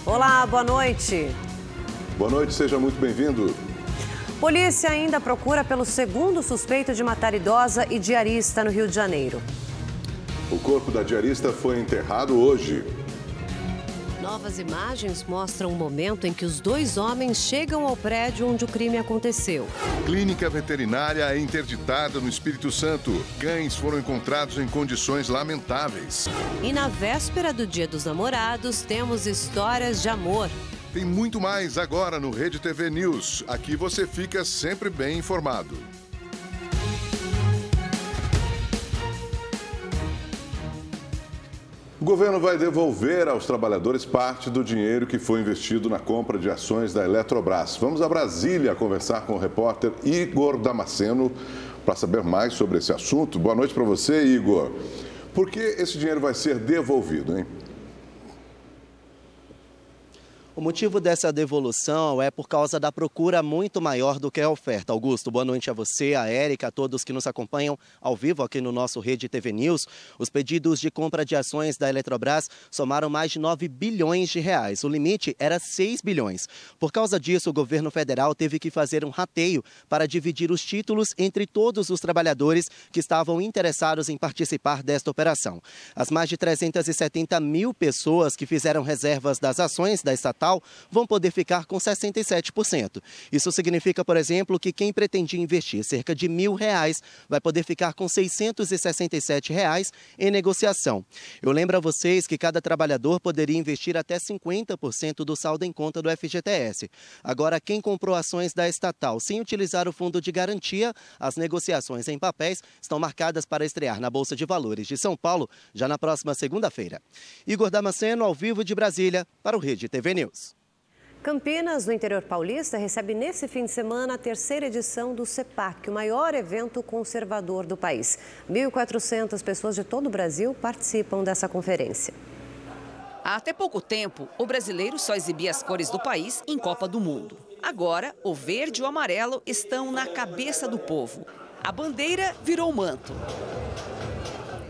Olá, boa noite. Boa noite, seja muito bem-vindo. Polícia ainda procura pelo segundo suspeito de matar idosa e diarista no Rio de Janeiro. O corpo da diarista foi enterrado hoje. Novas imagens mostram o momento em que os dois homens chegam ao prédio onde o crime aconteceu. Clínica veterinária é interditada no Espírito Santo. Cães foram encontrados em condições lamentáveis. E na véspera do Dia dos Namorados, temos histórias de amor. Tem muito mais agora no Rede TV News. Aqui você fica sempre bem informado. O governo vai devolver aos trabalhadores parte do dinheiro que foi investido na compra de ações da Eletrobras. Vamos a Brasília conversar com o repórter Igor Damasceno para saber mais sobre esse assunto. Boa noite para você, Igor. Por que esse dinheiro vai ser devolvido, hein? O motivo dessa devolução é por causa da procura muito maior do que a oferta. Augusto, boa noite a você, a Érica, a todos que nos acompanham ao vivo aqui no nosso Rede TV News. Os pedidos de compra de ações da Eletrobras somaram mais de 9 bilhões de reais. O limite era 6 bilhões. Por causa disso, o governo federal teve que fazer um rateio para dividir os títulos entre todos os trabalhadores que estavam interessados em participar desta operação. As mais de 370 mil pessoas que fizeram reservas das ações da estatal vão poder ficar com 67%. Isso significa, por exemplo, que quem pretendia investir cerca de R$1.000 vai poder ficar com R$667 em negociação. Eu lembro a vocês que cada trabalhador poderia investir até 50% do saldo em conta do FGTS. Agora, quem comprou ações da estatal sem utilizar o fundo de garantia, as negociações em papéis estão marcadas para estrear na Bolsa de Valores de São Paulo já na próxima segunda-feira. Igor Damasceno, ao vivo de Brasília, para o Rede TV News. Campinas, no interior paulista, recebe nesse fim de semana a terceira edição do CEPAC, o maior evento conservador do país. 1.400 pessoas de todo o Brasil participam dessa conferência. Há até pouco tempo, o brasileiro só exibia as cores do país em Copa do Mundo. Agora, o verde e o amarelo estão na cabeça do povo. A bandeira virou manto.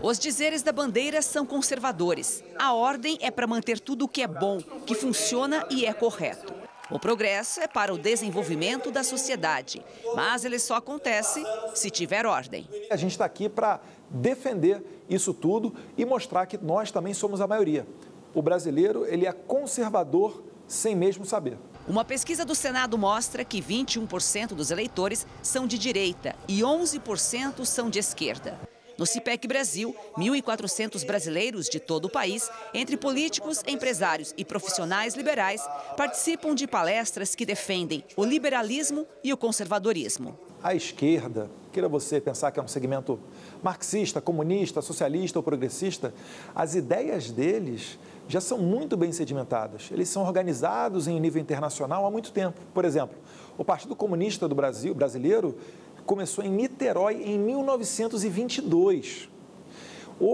Os dizeres da bandeira são conservadores. A ordem é para manter tudo o que é bom, que funciona e é correto. O progresso é para o desenvolvimento da sociedade, mas ele só acontece se tiver ordem. A gente está aqui para defender isso tudo e mostrar que nós também somos a maioria. O brasileiro, ele é conservador sem mesmo saber. Uma pesquisa do Senado mostra que 21% dos eleitores são de direita e 11% são de esquerda. No CIPEC Brasil, 1.400 brasileiros de todo o país, entre políticos, empresários e profissionais liberais, participam de palestras que defendem o liberalismo e o conservadorismo. A esquerda, queira você pensar que é um segmento marxista, comunista, socialista ou progressista, as ideias deles já são muito bem sedimentadas. Eles são organizados em nível internacional há muito tempo. Por exemplo, o Partido Comunista do Brasil, brasileiro, começou em Niterói em 1922.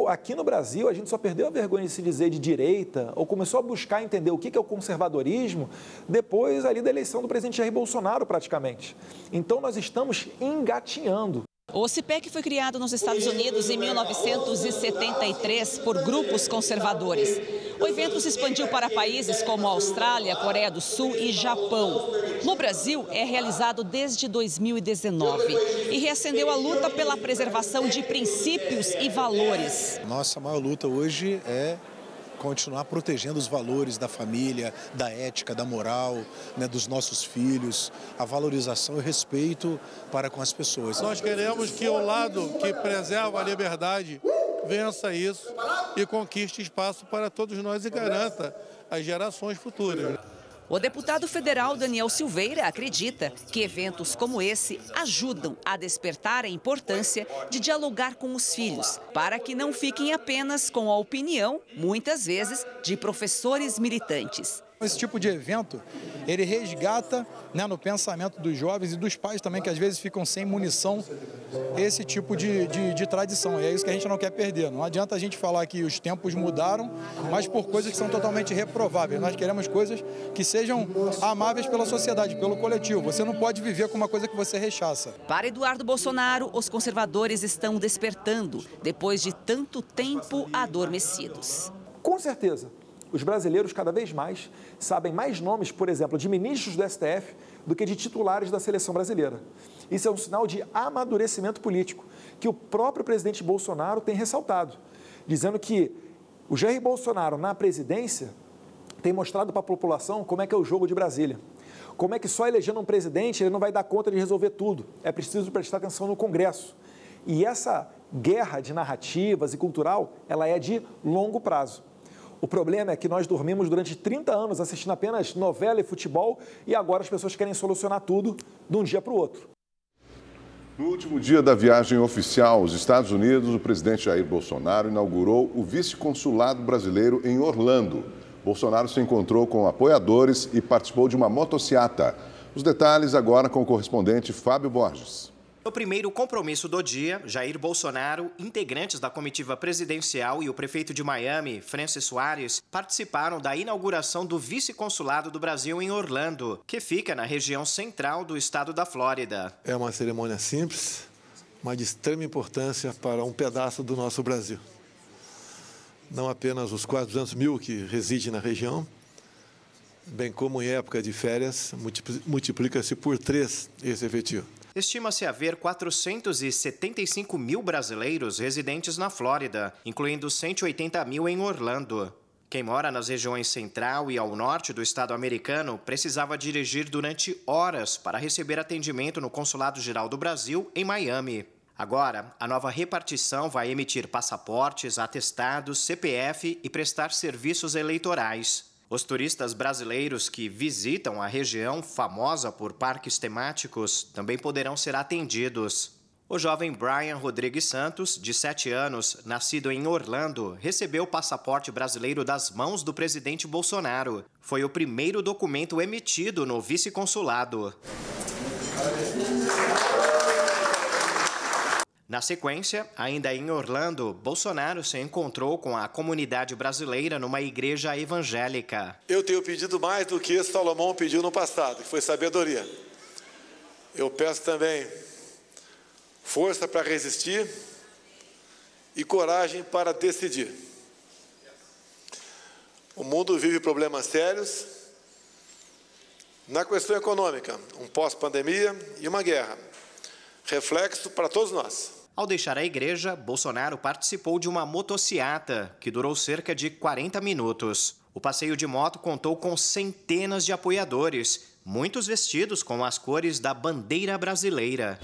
Aqui no Brasil, a gente só perdeu a vergonha de se dizer de direita, ou começou a buscar entender o que é o conservadorismo, depois ali da eleição do presidente Jair Bolsonaro, praticamente. Então, nós estamos engatinhando. O CIPEC foi criado nos Estados Unidos em 1973 por grupos conservadores. O evento se expandiu para países como Austrália, Coreia do Sul e Japão. No Brasil, é realizado desde 2019 e reacendeu a luta pela preservação de princípios e valores. Nossa maior luta hoje é continuar protegendo os valores da família, da ética, da moral, né, dos nossos filhos, a valorização e respeito para com as pessoas. Nós queremos que o lado que preserva a liberdade vença isso e conquiste espaço para todos nós e garanta as gerações futuras. O deputado federal Daniel Silveira acredita que eventos como esse ajudam a despertar a importância de dialogar com os filhos, para que não fiquem apenas com a opinião, muitas vezes, de professores militantes. Esse tipo de evento, ele resgata, né, no pensamento dos jovens e dos pais também, que às vezes ficam sem munição, esse tipo de tradição. E é isso que a gente não quer perder. Não adianta a gente falar que os tempos mudaram, mas por coisas que são totalmente reprováveis. Nós queremos coisas que sejam amáveis pela sociedade, pelo coletivo. Você não pode viver com uma coisa que você rechaça. Para Eduardo Bolsonaro, os conservadores estão despertando, depois de tanto tempo adormecidos. Com certeza. os brasileiros cada vez mais sabem mais nomes, por exemplo, de ministros do STF do que de titulares da seleção brasileira. Isso é um sinal de amadurecimento político que o próprio presidente Bolsonaro tem ressaltado, dizendo que o Jair Bolsonaro na presidência tem mostrado para a população como é que é o jogo de Brasília. Como é que só elegendo um presidente ele não vai dar conta de resolver tudo. É preciso prestar atenção no Congresso. E essa guerra de narrativas e cultural, ela é de longo prazo. O problema é que nós dormimos durante 30 anos assistindo apenas novela e futebol e agora as pessoas querem solucionar tudo de um dia para o outro. No último dia da viagem oficial aos Estados Unidos, o presidente Jair Bolsonaro inaugurou o vice-consulado brasileiro em Orlando. Bolsonaro se encontrou com apoiadores e participou de uma motociata. Os detalhes agora com o correspondente Fábio Borges. No primeiro compromisso do dia, Jair Bolsonaro, integrantes da comitiva presidencial e o prefeito de Miami, Francis Soares, participaram da inauguração do vice-consulado do Brasil em Orlando, que fica na região central do estado da Flórida. É uma cerimônia simples, mas de extrema importância para um pedaço do nosso Brasil. Não apenas os quase 200 mil que residem na região, bem como em época de férias, multiplica-se por 3 esse efetivo. Estima-se haver 475 mil brasileiros residentes na Flórida, incluindo 180 mil em Orlando. Quem mora nas regiões central e ao norte do estado americano precisava dirigir durante horas para receber atendimento no Consulado-Geral do Brasil, em Miami. Agora, a nova repartição vai emitir passaportes, atestados, CPF e prestar serviços eleitorais. Os turistas brasileiros que visitam a região, famosa por parques temáticos, também poderão ser atendidos. O jovem Brian Rodrigues Santos, de 7 anos, nascido em Orlando, recebeu o passaporte brasileiro das mãos do presidente Bolsonaro. Foi o primeiro documento emitido no vice-consulado. Na sequência, ainda em Orlando, Bolsonaro se encontrou com a comunidade brasileira numa igreja evangélica. Eu tenho pedido mais do que Salomão pediu no passado, que foi sabedoria. Eu peço também força para resistir e coragem para decidir. O mundo vive problemas sérios. Na questão econômica, um pós-pandemia e uma guerra. Reflexo para todos nós. Ao deixar a igreja, Bolsonaro participou de uma motociata, que durou cerca de 40 minutos. O passeio de moto contou com centenas de apoiadores, muitos vestidos com as cores da bandeira brasileira.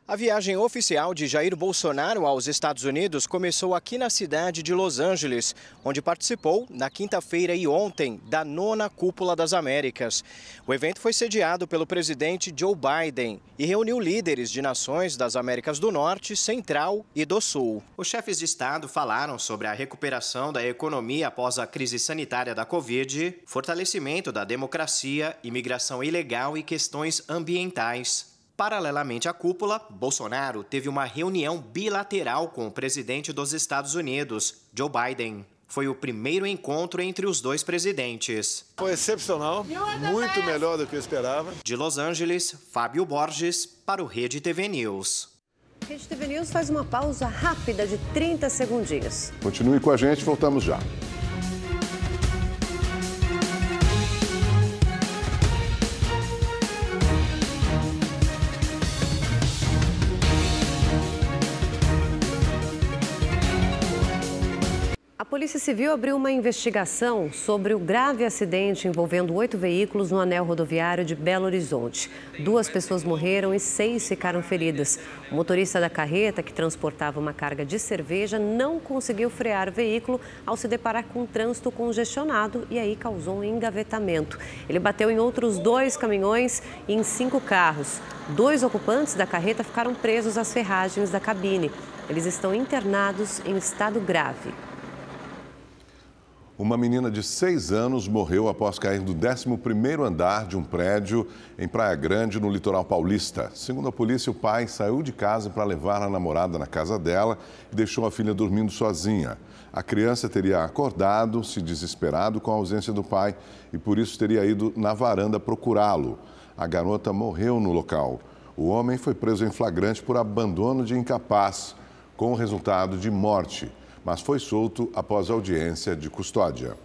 A viagem oficial de Jair Bolsonaro aos Estados Unidos começou aqui na cidade de Los Angeles, onde participou, na quinta-feira e ontem, da 9ª Cúpula das Américas. O evento foi sediado pelo presidente Joe Biden e reuniu líderes de nações das Américas do Norte, Central e do Sul. Os chefes de Estado falaram sobre a recuperação da economia após a crise sanitária da Covid, fortalecimento da democracia, imigração ilegal e questões ambientais. Paralelamente à cúpula, Bolsonaro teve uma reunião bilateral com o presidente dos Estados Unidos, Joe Biden. Foi o primeiro encontro entre os dois presidentes. Foi excepcional, muito melhor do que eu esperava. De Los Angeles, Fábio Borges, para o Rede TV News. Rede TV News faz uma pausa rápida de 30 segundinhos. Continue com a gente, voltamos já. A Polícia Civil abriu uma investigação sobre o grave acidente envolvendo 8 veículos no anel rodoviário de Belo Horizonte. 2 pessoas morreram e 6 ficaram feridas. O motorista da carreta, que transportava uma carga de cerveja, não conseguiu frear o veículo ao se deparar com um trânsito congestionado e aí causou um engavetamento. Ele bateu em outros 2 caminhões e em 5 carros. 2 ocupantes da carreta ficaram presos às ferragens da cabine. Eles estão internados em estado grave. Uma menina de 6 anos morreu após cair do 11º andar de um prédio em Praia Grande, no litoral paulista. Segundo a polícia, o pai saiu de casa para levar a namorada na casa dela e deixou a filha dormindo sozinha. A criança teria acordado, se desesperado com a ausência do pai e por isso teria ido na varanda procurá-lo. A garota morreu no local. O homem foi preso em flagrante por abandono de incapaz, com o resultado de morte. mas foi solto após audiência de custódia.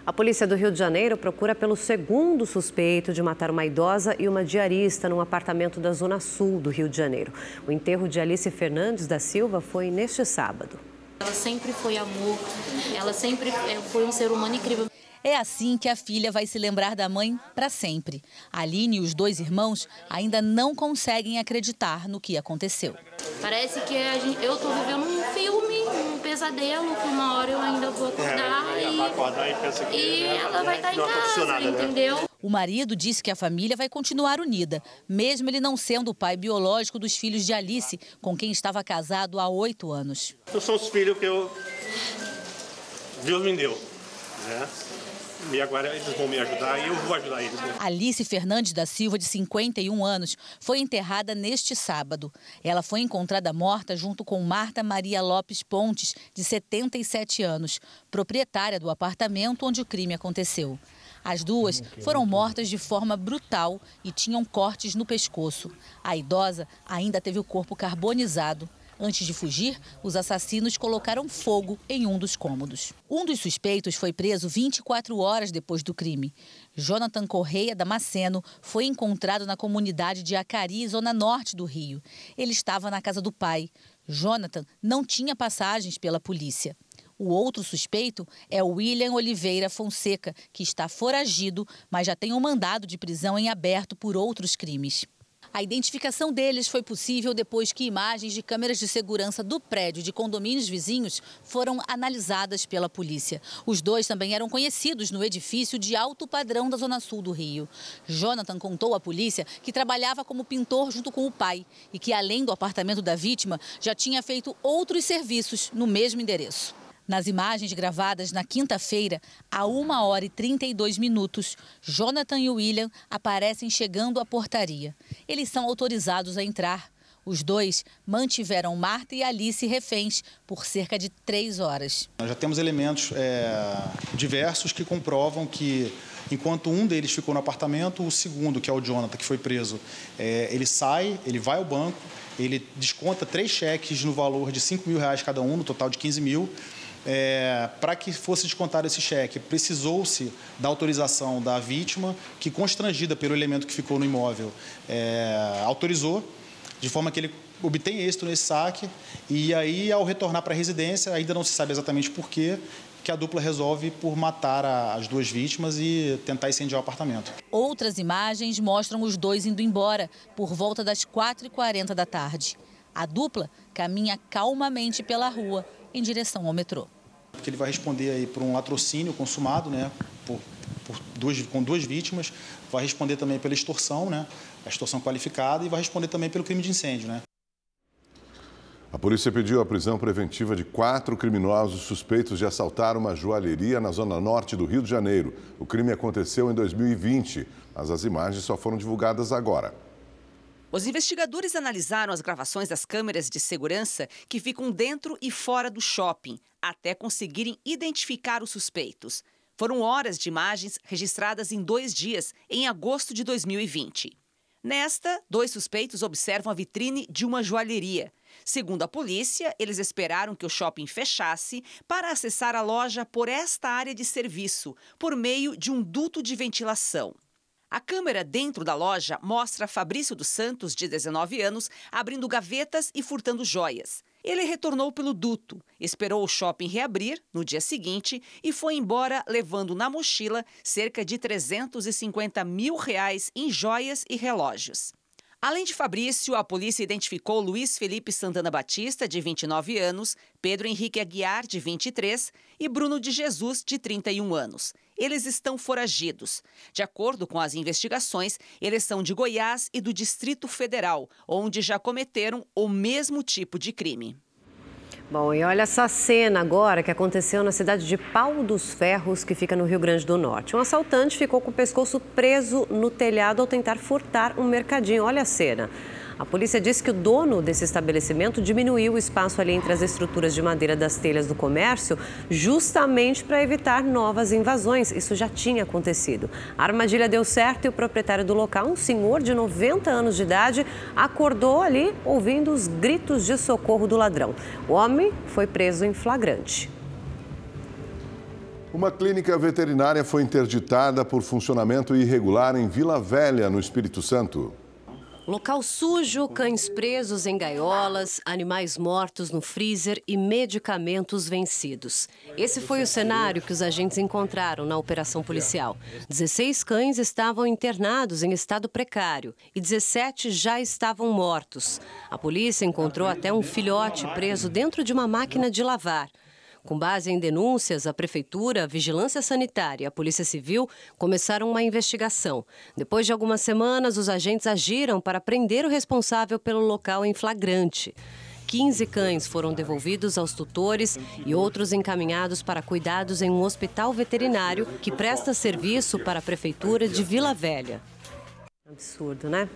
A polícia do Rio de Janeiro procura pelo segundo suspeito de matar uma idosa e uma diarista num apartamento da Zona Sul do Rio de Janeiro. O enterro de Alice Fernandes da Silva foi neste sábado. Ela sempre foi amor, ela sempre foi um ser humano incrível. É assim que a filha vai se lembrar da mãe para sempre. A Aline e os dois irmãos ainda não conseguem acreditar no que aconteceu. Parece que eu estou vivendo um filme, um pesadelo, que uma hora eu ainda vou acordar e ela vai estar em casa, entendeu? O marido disse que a família vai continuar unida, mesmo ele não sendo o pai biológico dos filhos de Alice, com quem estava casado há 8 anos. São os filhos que Deus me deu, né? E agora eles vão me ajudar e eu vou ajudar eles. Alice Fernandes da Silva, de 51 anos, foi enterrada neste sábado. Ela foi encontrada morta junto com Marta Maria Lopes Pontes, de 77 anos, proprietária do apartamento onde o crime aconteceu. As duas foram mortas de forma brutal e tinham cortes no pescoço. A idosa ainda teve o corpo carbonizado. Antes de fugir, os assassinos colocaram fogo em um dos cômodos. Um dos suspeitos foi preso 24 horas depois do crime. Jonathan Correia Damasceno foi encontrado na comunidade de Acari, zona norte do Rio. Ele estava na casa do pai. Jonathan não tinha passagens pela polícia. O outro suspeito é o William Oliveira Fonseca, que está foragido, mas já tem um mandado de prisão em aberto por outros crimes. A identificação deles foi possível depois que imagens de câmeras de segurança do prédio de condomínios vizinhos foram analisadas pela polícia. Os dois também eram conhecidos no edifício de alto padrão da Zona Sul do Rio. Jonathan contou à polícia que trabalhava como pintor junto com o pai e que, além do apartamento da vítima, já tinha feito outros serviços no mesmo endereço. Nas imagens gravadas na quinta-feira, a 1h32, Jonathan e William aparecem chegando à portaria. Eles são autorizados a entrar. Os dois mantiveram Marta e Alice reféns por cerca de 3 horas. Nós já temos elementos diversos que comprovam que, enquanto um deles ficou no apartamento, o segundo, que é o Jonathan, que foi preso, ele sai, ele vai ao banco, ele desconta 3 cheques no valor de R$5 mil cada um, no total de 15 mil. Para que fosse descontado esse cheque, precisou-se da autorização da vítima, que, constrangida pelo elemento que ficou no imóvel, autorizou, de forma que ele obtém êxito nesse saque. E aí, ao retornar para a residência, ainda não se sabe exatamente por quê, que a dupla resolve por matar as duas vítimas e tentar incendiar o apartamento. Outras imagens mostram os dois indo embora por volta das 4h40 da tarde. A dupla caminha calmamente pela rua, em direção ao metrô. Porque ele vai responder aí por um latrocínio consumado, né, com 2 vítimas, vai responder também pela extorsão, né, a extorsão qualificada, e vai responder também pelo crime de incêndio, né. A polícia pediu a prisão preventiva de 4 criminosos suspeitos de assaltar uma joalheria na zona norte do Rio de Janeiro. O crime aconteceu em 2020, mas as imagens só foram divulgadas agora. Os investigadores analisaram as gravações das câmeras de segurança que ficam dentro e fora do shopping, até conseguirem identificar os suspeitos. Foram horas de imagens registradas em 2 dias, em agosto de 2020. Nesta, 2 suspeitos observam a vitrine de uma joalheria. Segundo a polícia, eles esperaram que o shopping fechasse para acessar a loja por esta área de serviço, por meio de um duto de ventilação. A câmera dentro da loja mostra Fabrício dos Santos, de 19 anos, abrindo gavetas e furtando joias. Ele retornou pelo duto, esperou o shopping reabrir no dia seguinte e foi embora levando na mochila cerca de R$350 mil em joias e relógios. Além de Fabrício, a polícia identificou Luiz Felipe Santana Batista, de 29 anos, Pedro Henrique Aguiar, de 23, e Bruno de Jesus, de 31 anos. Eles estão foragidos. De acordo com as investigações, eles são de Goiás e do Distrito Federal, onde já cometeram o mesmo tipo de crime. Bom, e olha essa cena agora que aconteceu na cidade de Pau dos Ferros, que fica no Rio Grande do Norte. Um assaltante ficou com o pescoço preso no telhado ao tentar furtar um mercadinho. Olha a cena. A polícia disse que o dono desse estabelecimento diminuiu o espaço ali entre as estruturas de madeira das telhas do comércio justamente para evitar novas invasões. Isso já tinha acontecido. A armadilha deu certo e o proprietário do local, um senhor de 90 anos de idade, acordou ali ouvindo os gritos de socorro do ladrão. O homem foi preso em flagrante. Uma clínica veterinária foi interditada por funcionamento irregular em Vila Velha, no Espírito Santo. Local sujo, cães presos em gaiolas, animais mortos no freezer e medicamentos vencidos. Esse foi o cenário que os agentes encontraram na operação policial. 16 cães estavam internados em estado precário e 17 já estavam mortos. A polícia encontrou até um filhote preso dentro de uma máquina de lavar. Com base em denúncias, a Prefeitura, a Vigilância Sanitária e a Polícia Civil começaram uma investigação. Depois de algumas semanas, os agentes agiram para prender o responsável pelo local em flagrante. 15 cães foram devolvidos aos tutores e outros encaminhados para cuidados em um hospital veterinário que presta serviço para a Prefeitura de Vila Velha. Absurdo, né?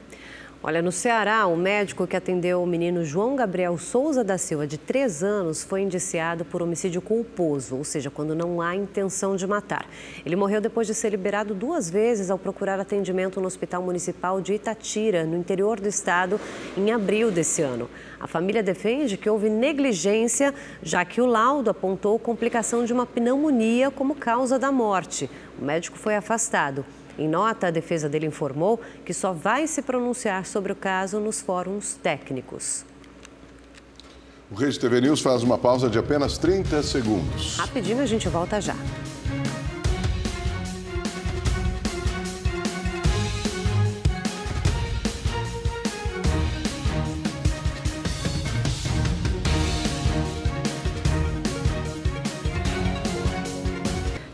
Olha, no Ceará, o médico que atendeu o menino João Gabriel Souza da Silva, de 3 anos, foi indiciado por homicídio culposo, ou seja, quando não há intenção de matar. Ele morreu depois de ser liberado 2 vezes ao procurar atendimento no Hospital Municipal de Itatira, no interior do estado, em abril desse ano. A família defende que houve negligência, já que o laudo apontou complicação de uma pneumonia como causa da morte. O médico foi afastado. Em nota, a defesa dele informou que só vai se pronunciar sobre o caso nos fóruns técnicos. O Rede TV News faz uma pausa de apenas 30 segundos. Rapidinho, a gente volta já.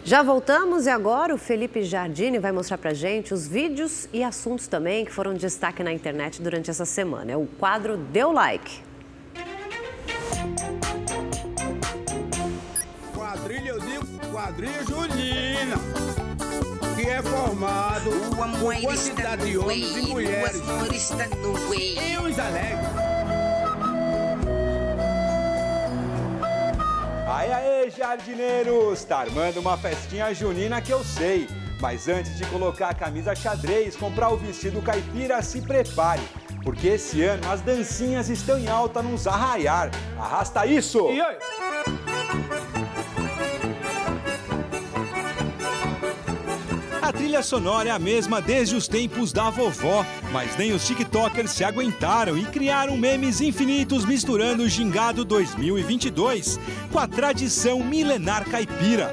Já voltamos e agora o Felipe Jardini vai mostrar pra gente os vídeos e assuntos também que foram destaque na internet durante essa semana. É o quadro Deu Like. Quadrilha, eu digo quadrilha junina, que é formado por quantidade de homens e mulheres. E os alegres. Aê, jardineiros! Tá armando uma festinha junina que eu sei. Mas antes de colocar a camisa xadrez, comprar o vestido caipira, se prepare. Porque esse ano as dancinhas estão em alta nos arraiar. Arrasta isso! E oi? A trilha sonora é a mesma desde os tempos da vovó, mas nem os tiktokers se aguentaram e criaram memes infinitos misturando o Gingado 2022 com a tradição milenar caipira.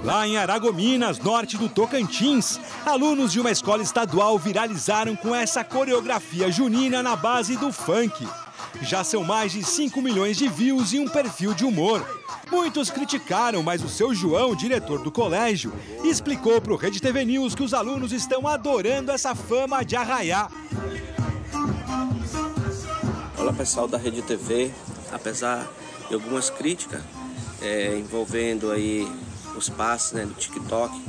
Lá em Aragominas, norte do Tocantins, alunos de uma escola estadual viralizaram com essa coreografia junina na base do funk. Já são mais de 5 milhões de views e um perfil de humor. Muitos criticaram, mas o seu João, diretor do colégio, explicou para o Rede TV News que os alunos estão adorando essa fama de arraiar. Olá, pessoal da Rede TV. Apesar de algumas críticas envolvendo aí os passos, né, do TikTok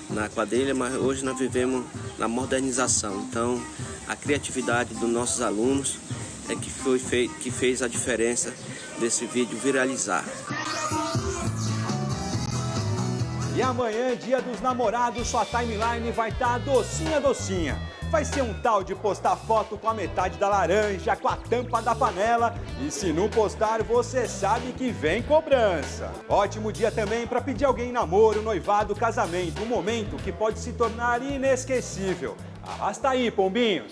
na quadrilha, mas hoje nós vivemos na modernização. Então, a criatividade dos nossos alunos é que fez a diferença desse vídeo viralizar. E amanhã, dia dos namorados, sua timeline vai estar docinha, docinha. Vai ser um tal de postar foto com a metade da laranja, com a tampa da panela. E se não postar, você sabe que vem cobrança. Ótimo dia também para pedir alguém em namoro, noivado, casamento. Um momento que pode se tornar inesquecível. Arrasta aí, pombinhos.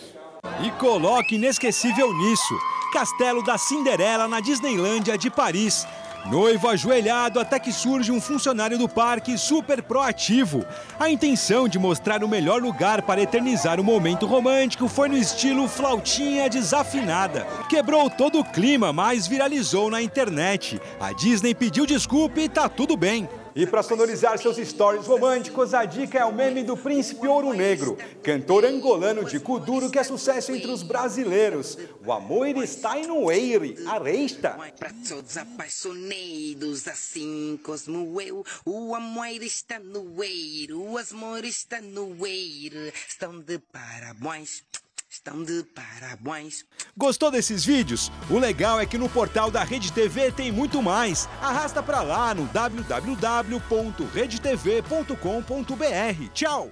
E coloque inesquecível nisso. Castelo da Cinderela na Disneylândia de Paris. Noivo ajoelhado até que surge um funcionário do parque super proativo. A intenção de mostrar o melhor lugar para eternizar o momento romântico foi no estilo flautinha desafinada. Quebrou todo o clima, mas viralizou na internet. A Disney pediu desculpa e tá tudo bem. E para sonorizar seus stories românticos, a dica é o meme do Príncipe Ouro Negro, cantor angolano de Kuduro que é sucesso entre os brasileiros. O amor está no aire, aresta. Para todos apaixonados, assim como eu, o amor está no aire, o amor está no aire, estão de parabéns. estão de parabéns. Gostou desses vídeos? O legal é que no portal da Rede TV tem muito mais. Arrasta pra lá no www.redetv.com.br. Tchau!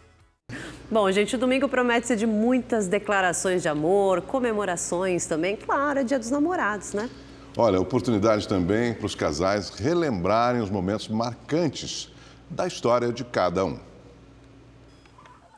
Bom, gente, o domingo promete ser de muitas declarações de amor, comemorações também. Claro, é Dia dos Namorados, né? Olha, oportunidade também para os casais relembrarem os momentos marcantes da história de cada um.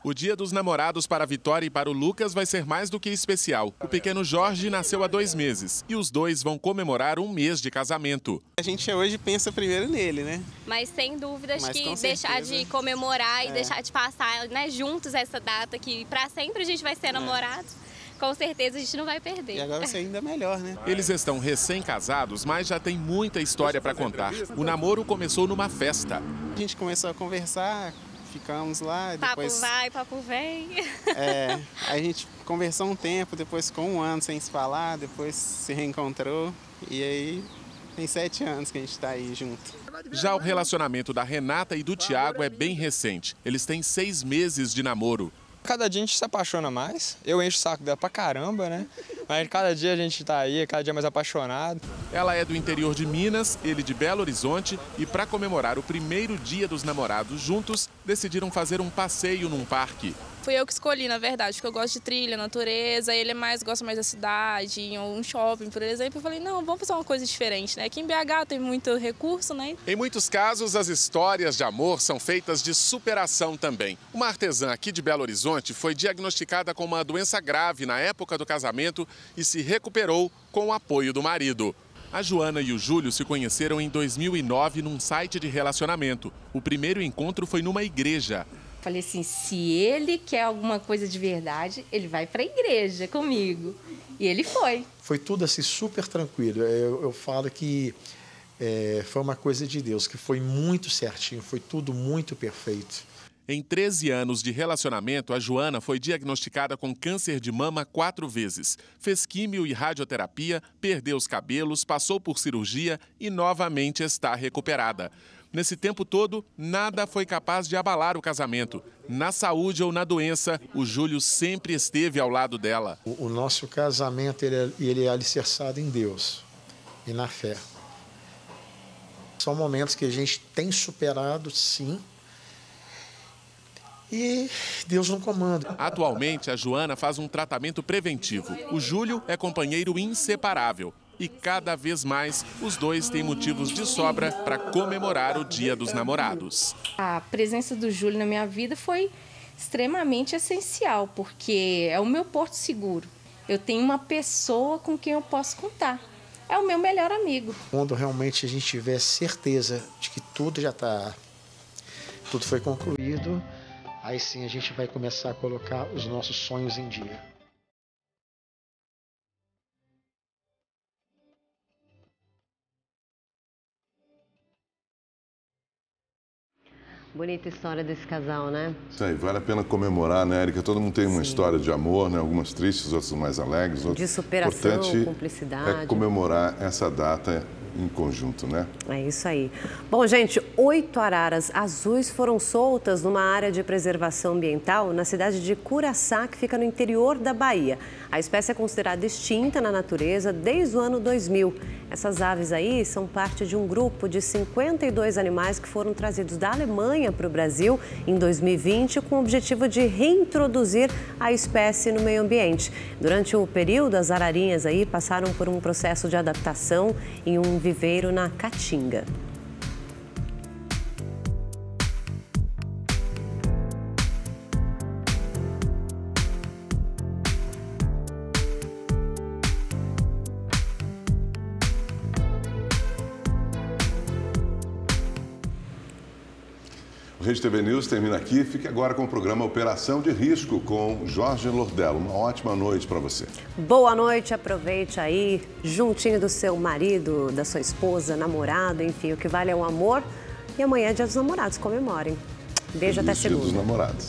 O Dia dos Namorados para a Vitória e para o Lucas vai ser mais do que especial. O pequeno Jorge nasceu há 2 meses e os dois vão comemorar 1 mês de casamento. A gente hoje pensa primeiro nele, né? Mas sem dúvidas que deixar de comemorar e deixar de passar, né, juntos essa data que para sempre a gente vai ser namorados. Com certeza a gente não vai perder. E agora vai ser ainda melhor, né? Eles estão recém-casados, mas já tem muita história para contar. O namoro começou numa festa. A gente começou a conversar, ficamos lá, depois... Papo vai, papo vem. A gente conversou um tempo, depois ficou 1 ano sem se falar, depois se reencontrou e aí tem 7 anos que a gente está aí junto. Já o relacionamento da Renata e do Thiago é bem recente. Eles têm 6 meses de namoro. Cada dia a gente se apaixona mais, eu encho o saco dela pra caramba, né? Mas cada dia a gente tá aí, cada dia mais apaixonado. Ela é do interior de Minas, ele de Belo Horizonte, e para comemorar o primeiro Dia dos Namorados juntos, decidiram fazer um passeio num parque. Fui eu que escolhi, na verdade, porque eu gosto de trilha, natureza, ele gosta mais da cidade, um shopping, por exemplo. Eu falei, não, vamos fazer uma coisa diferente, né? Aqui em BH tem muito recurso, né? Em muitos casos, as histórias de amor são feitas de superação também. Uma artesã aqui de Belo Horizonte foi diagnosticada com uma doença grave na época do casamento e se recuperou com o apoio do marido. A Joana e o Júlio se conheceram em 2009 num site de relacionamento. O primeiro encontro foi numa igreja. Falei assim, se ele quer alguma coisa de verdade, ele vai para a igreja comigo. E ele foi. Foi tudo assim super tranquilo. Eu falo que foi uma coisa de Deus, que foi muito certinho, foi tudo muito perfeito. Em 13 anos de relacionamento, a Joana foi diagnosticada com câncer de mama 4 vezes. Fez químio e radioterapia, perdeu os cabelos, passou por cirurgia e novamente está recuperada. Nesse tempo todo, nada foi capaz de abalar o casamento. Na saúde ou na doença, o Júlio sempre esteve ao lado dela. O nosso casamento ele é alicerçado em Deus e na fé. São momentos que a gente tem superado, sim, e Deus no comando. Atualmente, a Joana faz um tratamento preventivo. O Júlio é companheiro inseparável. E cada vez mais, os dois têm motivos de sobra para comemorar o Dia dos Namorados. A presença do Júlio na minha vida foi extremamente essencial, porque é o meu porto seguro. Eu tenho uma pessoa com quem eu posso contar. É o meu melhor amigo. Quando realmente a gente tiver certeza de que tudo foi concluído, aí sim a gente vai começar a colocar os nossos sonhos em dia. Bonita história desse casal, né? Isso aí, vale a pena comemorar, né, Érica? Todo mundo tem uma história de amor, né? Algumas tristes, outras mais alegres. De superação, importante cumplicidade. É comemorar essa data em conjunto, né? É isso aí. Bom, gente, 8 araras azuis foram soltas numa área de preservação ambiental na cidade de Curaçá, que fica no interior da Bahia. A espécie é considerada extinta na natureza desde o ano 2000. Essas aves aí são parte de um grupo de 52 animais que foram trazidos da Alemanha para o Brasil em 2020 com o objetivo de reintroduzir a espécie no meio ambiente. Durante o período, as ararinhas aí passaram por um processo de adaptação em um viveiro na Caatinga. O Rede TV News termina aqui. Fique agora com o programa Operação de Risco com Jorge Lordello. Uma ótima noite para você. Boa noite, aproveite aí, juntinho do seu marido, da sua esposa, namorado, enfim, o que vale é o amor. E amanhã é Dia dos Namorados, comemorem. Beijo, até segunda. Dia dos Namorados.